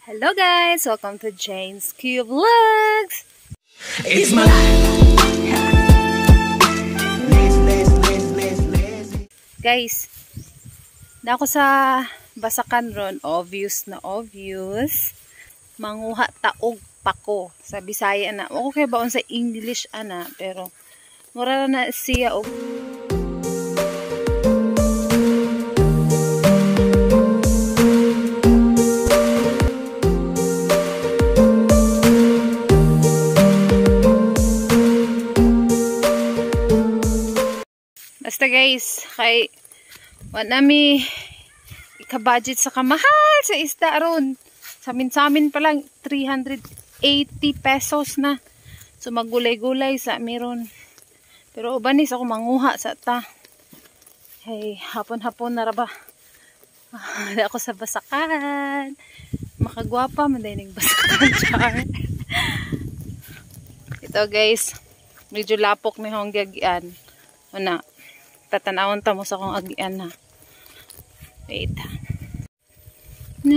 Hello guys! Welcome to Jane's Cube Vlogs! It's my life. Guys, na ako sa Basakan ron, obvious na obvious. Manguha taog pako sa Bisaya na. Okay ba sa English ana, pero mura na siya og basta guys, kay wanami ika-budget sa kamahal sa isda ron. Samin pa lang 380 pesos na. So maggulay-gulay sa meron. Pero ubanis ako manguha sa ta. Hey, hapon-hapon na raba. Ako sa Basakan. Makagwapa man din Basakan char. Ito guys, medyo lapok ni hong gagian. Una, tatanawon ta mo sa kong agian na. Wait. Na.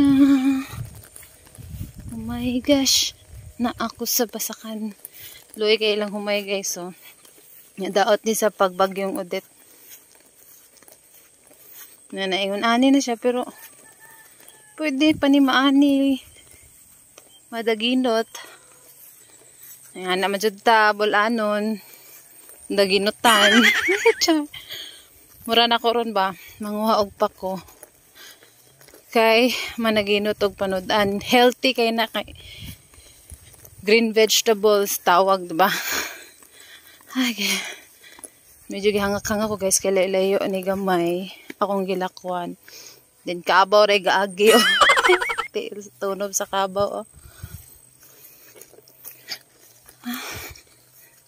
Oh my gosh. Na ako sa Basakan. Luoy kay lang humay guys. So, daot ni sa pagbagyong Odette. Naingon ani na siya pero pwede pa ni maani. Madaginot. Ayan naman dyan ta. Bulanon. Daginutan. Mura na ko ron ba? Manguha og pa ko. Kay managinot og panudan. Healthy kay na kay green vegetables tawag, diba? Ay, medyo gihangak-hangak ko guys kay layo ni gamay. Akong gilakwan. Then kabaw ray gaagi. Tunob sa kabaw.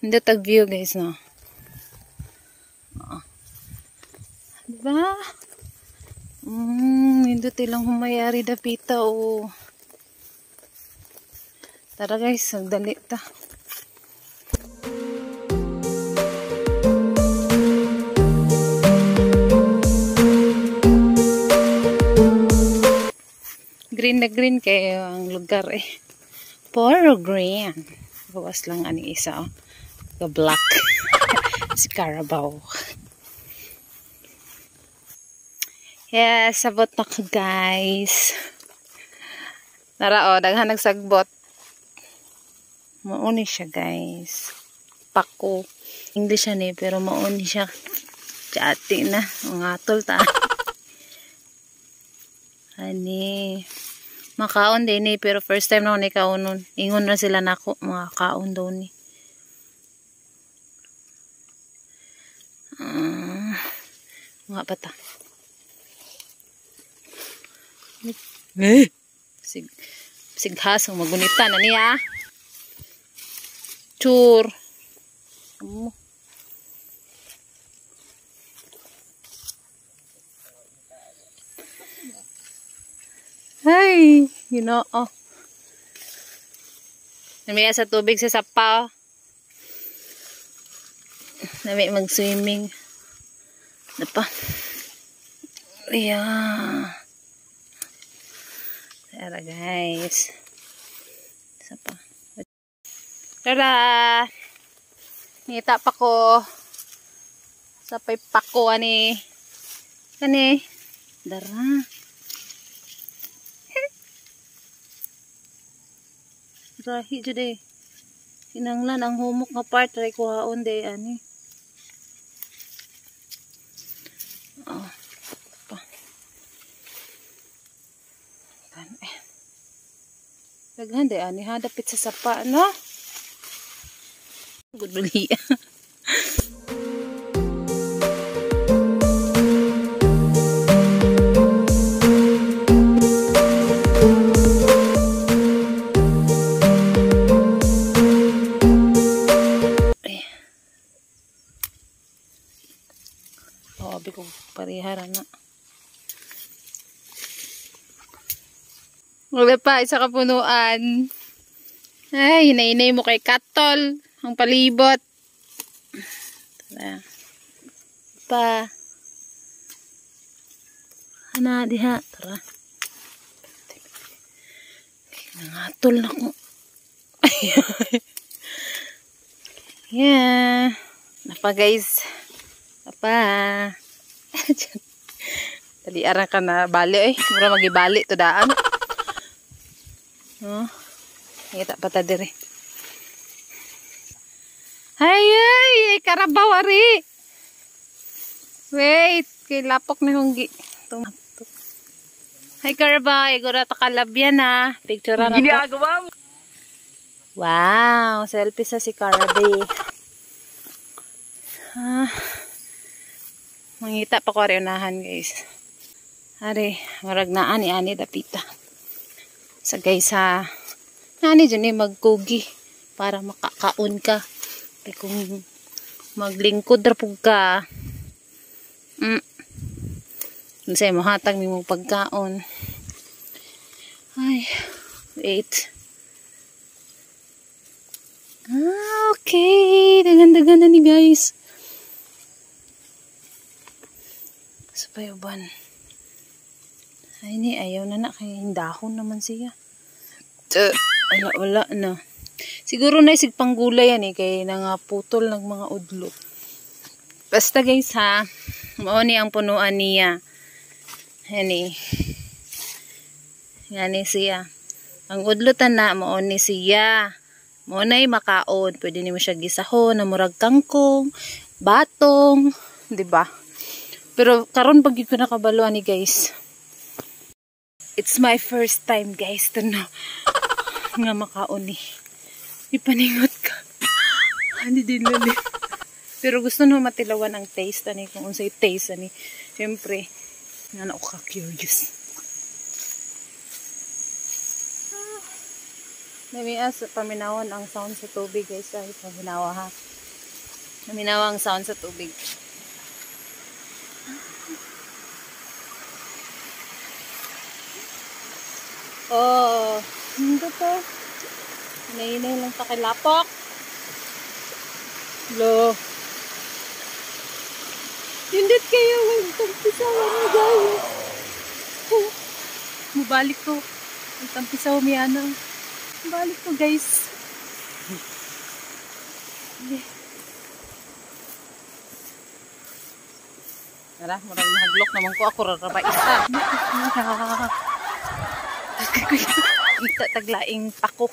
Hindi tag view guys no. Diba? Hindi tilang humayari dapita o. Tara guys, magdali ta. Green na green kayo ang lugar eh. Puro green. Bawas lang ani isa oh. Black. Si Carabao. Yes, sabot na ka guys. Tara o, daghan nagsagbot. Mauni siya guys. Pako. English siya pero mauni siya. Chati na. Mga atol ta. Ani. Makaon din eh. Pero first time na ako nikaon. Ingon na sila na ako. Mga kaon daw ni. Mga bata. Sighas ang magunita na niya. Chur. Ay, you know, oh. Namiya sa tubig sa sapaw. Nami mag-swimming. Napa. Ayan. Tara guys. Isa pa. Tara. Ngita pa ko. Sapay pa ko ani. Kani. Dara. Rahi jud kinanglan ang humok nga part try kuhaon day ani. Oh. Pa. Kan daghan day ani ha dapit sa sapa no. Good bali. Abi ko parihara na. Wala pa isa kapunuan. Ay, hinay-hinay mo kay Katol. Ang palibot. Tara. Pa. Hana diha. Tara. Nangatol na ko. Yeah. Napa guys. Napa. Tali arang ka na bali mura magibali to daan. Oh. Kita pa ta dire. Ay, karabaw ari. Wait, kay lapok ni hunggi. Tumato. Hi karabaw, igura ta kalabyan ha. Picture na to. Ginagawa mo. Wow, selfie sa si Karabi. Mangita pa ko ari unahan guys. Ari, marag na ani dapita. Sa guys ha. Nani dyan magkugi para makakaon ka. Kaya kung maglingkod rapog ka. Kasi mahatag ni mong pagkaon. Ay, wait. Okay. Dagan-dagan na ni guys. Sapayoban. Ay ni, ayaw na kaya hindahon naman siya. Wala na. Siguro na isig panggulay yan kaya nangaputol ng mga udlo. Basta guys ha, mao ni ang punuan niya. Yani siya. Ang udlotan na mao ni siya. Mao nay makaon, pwede nimo siya gisahon na murag kangkong, batong, 'di ba? Pero karon pag ko nakabaluan ni guys. It's my first time guys to know nga makaon ni. Ipaningot ka. Hindi din lali. Pero gusto no matilawan ang taste ani kung unsay taste ani. Syempre, nga ako ka curious. Namias paminawan ang sound sa tubig guys, ay paminawa ha. Paminawa ang sound sa tubig. Oh, hindi to. Inainay lang pakilapok. Lo. Hindi kayo magtampisaw mo guys. Mubalik ko. Magtampisaw mo yan. Mubalik ko guys. Tara, marang nahaglok naman ko ako raraba isa. Kita taglaing pako.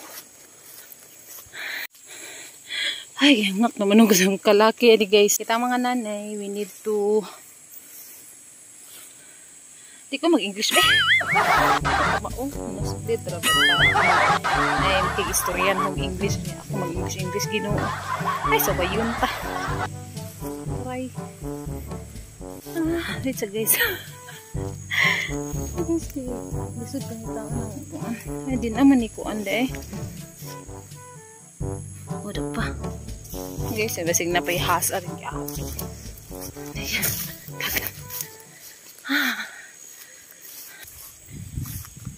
Ay, angak naman ang kasang kalaki adi guys. Kita mga nanay, we need to... Di ko mag-English ba? Oh, nasudid. Ay, mag-istoryan mag-English niya. Ako mag-English ginoo. Ay, sabay yun pa. Aray. Wait sa guys. Lisod kang tao ng kuan. Ay, di naman ni kuan de. Wala pa. Guys, basig na pa ihasa rin kaya. Ayan. Kaga.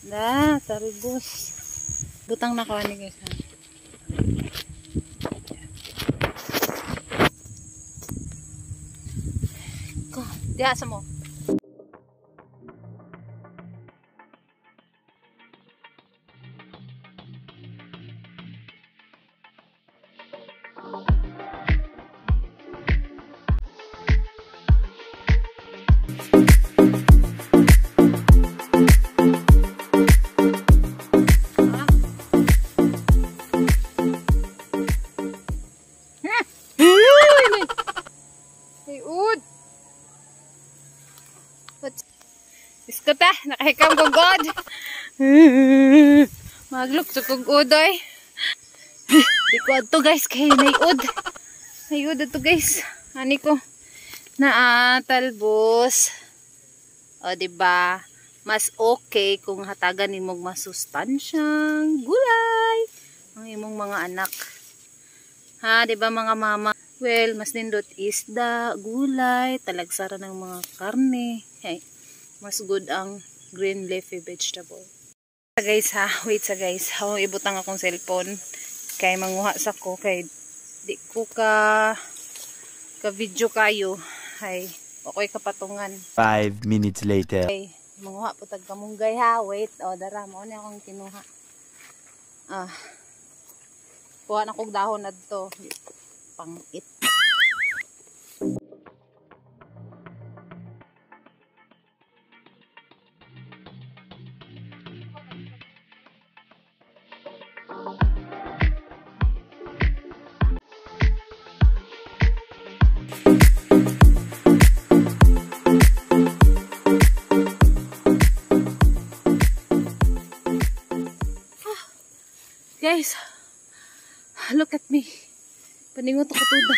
Da, taribos. Butang na kawan ni guys. Ko, diha sa mo. Iskuta, nakahikam ko god. Magluk sa kong udoy. Di ko ato guys, kay naiud. Naiud ato guys. Ani ko na talbos. O diba, mas okay kung hatagan nimong masustansyang gulay ang imong mga anak. Ha, diba mga mama? Well, mas nindot isda, gulay, talagsara ng mga karne. Hey, mas good ang green leafy vegetable. Guys ha, wait sa guys. How ibutang akong cellphone kay manguha sa ko kay di ko ka video kayo. Hay, okay kapatungan. 5 minutes later. Okay, manguha po tag kamunggay ha. Wait, o dara mo na akong kinuha. Kuha na kong dahon na dito. Pang-it. Guys, look at me. Paningot ako tuda.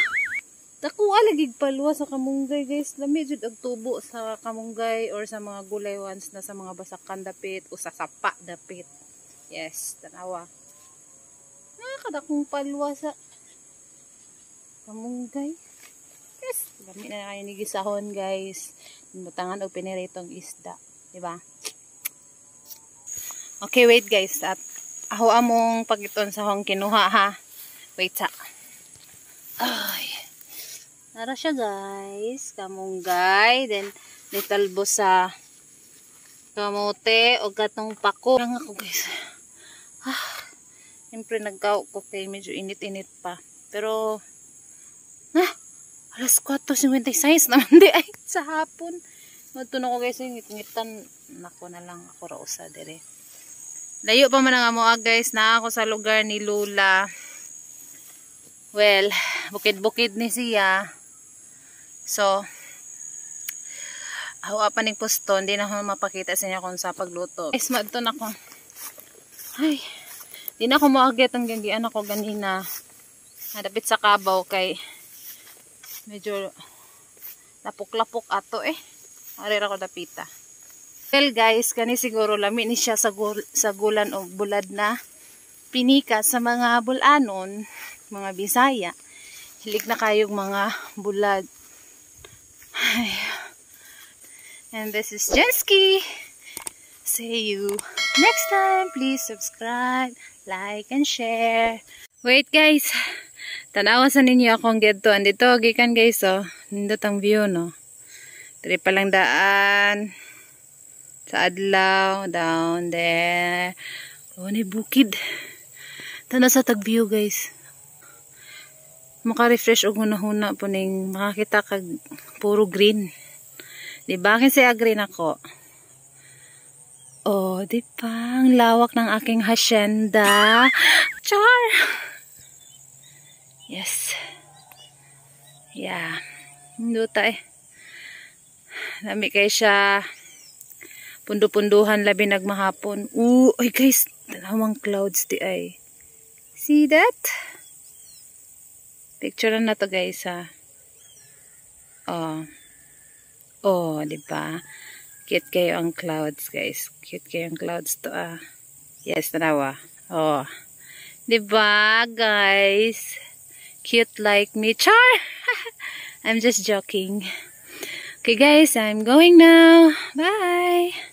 Dakuha lagi palwa sa kamunggay, guys. Lami jud ang tubo sa kamunggay or sa mga gulay ones na sa mga basakan dapit o sa sapa dapit. Yes, tanawa. Nakakadakong palwa sa kamunggay. Yes, lami na kayo ni gisahon, guys. Butangan og piniritong isda, di ba? Okay, wait guys. At ako among pagiton sa akong kinuha ha. Wait sa. Ay. Nara siya guys. Kamunggay. Then nitalbo sa kamote o gatong pako. Lang ako guys. Siyempre nagkao ko kay medyo init-init pa. Pero alas 4:56 naman di ay sa hapon. Matun ako guys. Ngit-ngitan. Nako na lang ako rausa dire. Layo pa man ang amoa guys, na ako sa lugar ni Lula. Well, bukid-bukid ni siya. So, ako pa ning pusto, hindi na ako mapakita sa inyo kung sa pagluto. Guys, madto na ako. Ay, hindi na ako maagyat ang gagian ako ganina. Nadapit sa kabaw kay medyo lapok-lapok ato eh. Arir ako dapita. Well guys, kani siguro lami ni siya sa gulan o bulad na pinika sa mga bulanon, mga Bisaya. Hilig na kayong mga bulad. Ay. And this is Jenski. See you next time. Please subscribe, like, and share. Wait guys, tanawasan ninyo akong gedto. Andito, gikan guys oh. Nindot ang view no. Dari palang daan. Sa adlaw, down there. Oh, ni bukid. Tana sa tag-view, guys. Maka-refresh og hunahuna po ning makakita kag puro green. Di ba? Kasi green ako. Oh, di ba? Ang lawak ng aking hacienda. Char! Yes. Yeah. Hinduta eh. Lami kay siya. Pundo-punduhan labi nagmahapon. Ay guys, tanawang clouds di ay. See that? Picture na to guys ha. Oh, di ba? Cute kayo ang clouds guys. Cute kayo ang clouds to ah. Yes, tanawa. Oh. Di ba guys? Cute like me. Char! I'm just joking. Okay guys, I'm going now. Bye!